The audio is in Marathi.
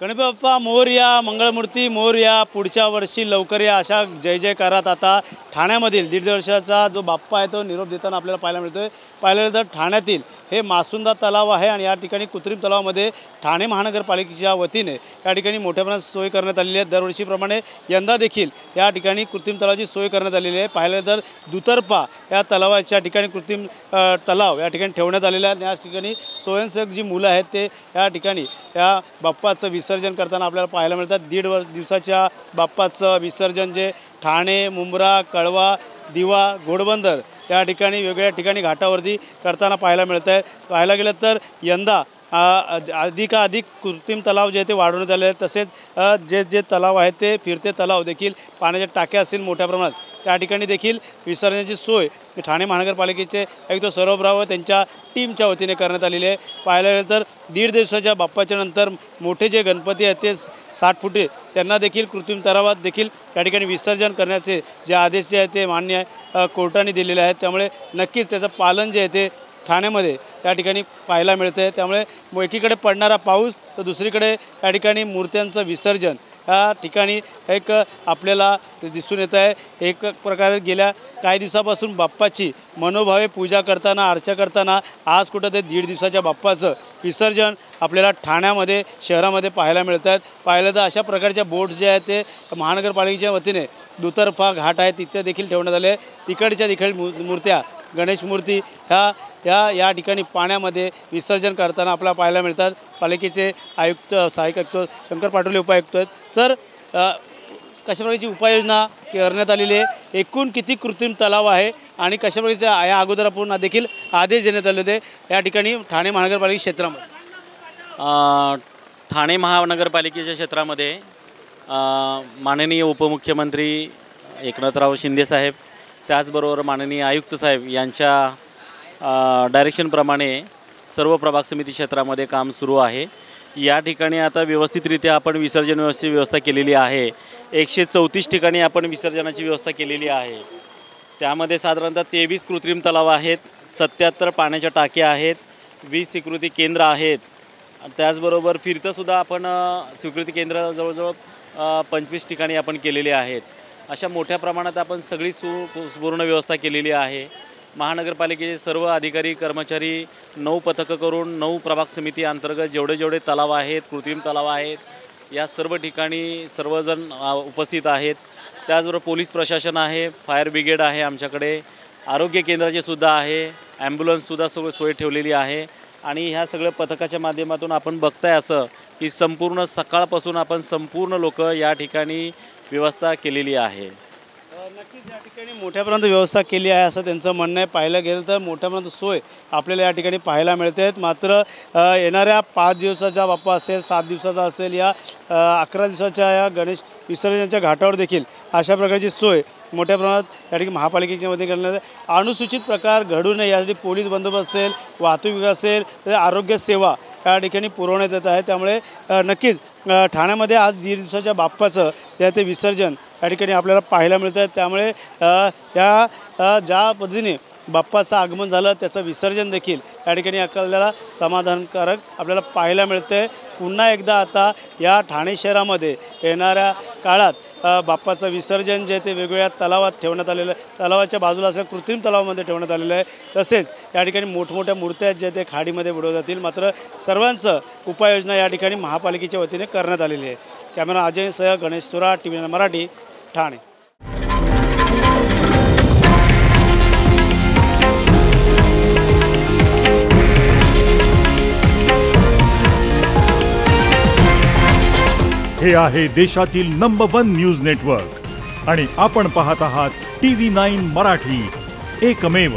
गणपती बाप्पा मोरया, मंगळमूर्ती मोरया, पुढच्या वर्षी लवकर या अशा जय जयकारात आता ठाण्यामधील 1.5 वर्षाचा जो बाप्पा आहे तो निरोप देताना आपल्याला पाहायला मिळतोय। पाहिलं तर ठाण्यातील हे मासुंदा तलाव आहे आणि या ठिकाणी कृत्रिम तलावामध्ये ठाणे महानगरपालिकेच्या वतीने या ठिकाणी मोठ्या प्रमाणात सोय करण्यात आलेली आहे। दरवर्षीप्रमाणे यंदा देखील या ठिकाणी कृत्रिम तलावाची सोय करण्यात आलेली आहे। पाहिलं तर दुतर्फा या तलावाच्या ठिकाणी कृत्रिम तलाव या ठिकाणी ठेवण्यात आलेला आहे। या ठिकाणी स्वयंसेवक जी मुलं आहेत ते या ठिकाणी या बाप्पाचं विसर्जन करताना आपल्याला पाहायला मिळतात। 1.5 दिवसाच्या बाप्पाचं विसर्जन जे ठाणे, मुंब्रा, कळवा, दिवा, घोडबंदर या ठिकाणी वेगवेगळ्या ठिकाणी घाटावरती करताना पाहायला मिळतं आहे। पाहायला गेलं तर यंदा अधिकाधिक कृत्रिम तलाव जे ते वाढवण्यात आले आहेत। तसेच जे तलाव आहेत ते फिरते तलाव देखील पाण्याच्या टाक्या असतील मोठ्या प्रमाणात त्या ठिकाणी देखील विसर्जनाची सोय ठाणे महानगरपालिकेचे आयुक्त सौरभ राव त्यांच्या टीमच्या वतीने करण्यात आलेली आहे। पाहायला गेलं तर 1.5 दिवसाच्या बाप्पाच्या नंतर मोठे जे गणपती आहेत ते 60 फुटे त्यांना देखील कृत्रिम तलावात देखील त्या ठिकाणी विसर्जन करण्याचे जे आदेश जे आहेत ते मान्य कोर्टाने दिलेले आहेत। त्यामुळे नक्कीच त्याचं पालन जे आहे ते ठाण्यामध्ये या ठिकाणी पाहायला मिळतं आहे। त्यामुळे एकीकडे पडणारा पाऊस तर दुसरीकडे या ठिकाणी मूर्त्यांचं विसर्जन या ठिकाणी एक आपल्याला दिसून येत आहे। एक प्रकारे गेल्या काही दिवसापासून बाप्पाची मनोभावे पूजा करताना अर्चा करताना आज कुठं ते 1.5 दिवसाच्या बाप्पाचं विसर्जन आपल्याला ठाण्यामध्ये शहरामध्ये पाहायला मिळत आहेत। पाहिलं तर अशा प्रकारच्या बोट्स जे आहेत ते महानगरपालिकेच्या वतीने दुतर्फा घाट आहेत तिथे देखील ठेवण्यात आले। तिकडच्या देखील मूर्त्या गणेश मूर्ती या ठिकाणी पाण्यामध्ये विसर्जन करताना आपल्याला पाहायला मिळतात। पालिकेचे आयुक्त सहाय्यक आयुक्त शंकर पाटोले उपायुक्त आहेत। सर, कशा प्रकारची उपाययोजना करण्यात आलेली आहे? एकूण किती कृत्रिम तलाव आहे आणि कशा प्रकारच्या या अगोदर आपण देखील आदेश देण्यात आले होते या ठिकाणी ठाणे महानगरपालिका क्षेत्रामध्ये? ठाणे महानगरपालिकेच्या क्षेत्रामध्ये माननीय उपमुख्यमंत्री एकनाथराव शिंदे साहेब त्याचबरोबर माननीय आयुक्त साहेब यांच्या डायरेक्शनप्रमाणे सर्व प्रभाग समिती क्षेत्रामध्ये काम सुरू आहे। या ठिकाणी आता व्यवस्थितरित्या आपण विसर्जन व्यवस्था केलेली आहे। 134 ठिकाणी आपण विसर्जनाची व्यवस्था केलेली आहे। त्यामध्ये साधारणतः 23 कृत्रिम तलाव आहेत, 77 पाण्याच्या टाक्या आहेत, 20 स्वीकृती केंद्र आहेत। त्याचबरोबर फिरतंसुद्धा आपण स्वीकृती केंद्र जवळजवळ 25 ठिकाणी आपण केलेले आहेत। अशा मोठ्या प्रमाणात आपण सगळी पूर्ण व्यवस्था केलेली आहे। महानगरपालिकेचे सर्व अधिकारी कर्मचारी 9 पथकं करून 9 प्रभाग समिती अंतर्गत जेवढे तलाव आहेत कृत्रिम तलाव आहेत या सर्व ठिकाणी सर्वजण उपस्थित आहेत। त्याचबरोबर पोलीस प्रशासन आहे, फायर ब्रिगेड आहे, आमच्याकडे आरोग्य केंद्राचे सुद्धा आहे, ॲम्ब्युलन्ससुद्धा सगळं सोय ठेवलेली आहे। आणि ह्या सगळ्या पथकाच्या माध्यमातून आपण बघताय असं की संपूर्ण सकाळपासून आपण संपूर्ण लोक या ठिकाणी व्यवस्था केलेली आहे। नक्कीच या ठिकाणी मोठ्या प्रमाणात व्यवस्था केली आहे असं त्यांचं म्हणणं आहे। पाहायला गेलं तर मोठ्या प्रमाणात सोय आपल्याला या ठिकाणी पाहायला मिळते आहेत। मात्र येणाऱ्या 5 दिवसाचा बाप्पा असेल, 7 दिवसाचा असेल या 11 दिवसाच्या या गणेश विसर्जनाच्या घाटावर देखील अशा प्रकारची सोय मोठ्या प्रमाणात या ठिकाणी महापालिकेच्या मध्ये करण्यात आहे। अनुसूचित प्रकार घडू नये यासाठी पोलीस बंदोबस्त असेल, वाहतूक विभाग असेल, तर आरोग्य सेवा या ठिकाणी पुरवण्यात येत आहे। त्यामुळे नक्कीच ठाण्यामध्ये आज 1.5 दिवसाच्या बाप्पाचं ते विसर्जन या ठिकाणी आपल्याला पाहायला मिळतं आहे। त्यामुळे ज्या पद्धतीने बाप्पाचं आगमन झालं त्याचं विसर्जन देखील या ठिकाणी आपल्याला समाधानकारक आपल्याला पाहायला मिळतं आहे। पुन्हा एकदा आता या ठाणे शहरामध्ये येणाऱ्या काळात बाप्पाचं विसर्जन जे ते वेगवेगळ्या तलावात ठेवण्यात आलेलं आहे। तलावाच्या बाजूला असं कृत्रिम तलावामध्ये ठेवण्यात आलेलं आहे। तसेच या ठिकाणी मोठमोठ्या मूर्त्या जे ते खाडीमध्ये बुडवत जातील। मात्र सर्वांचं उपाययोजना या ठिकाणी महापालिकेच्या वतीने करण्यात आलेली आहे। कॅमेरा अजय सह गणेश सुरा, TV9 मराठी, ठाणे। हे आहे देशातील नंबर 1 न्यूज नेटवर्क आणि आपण पाहत आहात TV9 मराठी, एकमेव।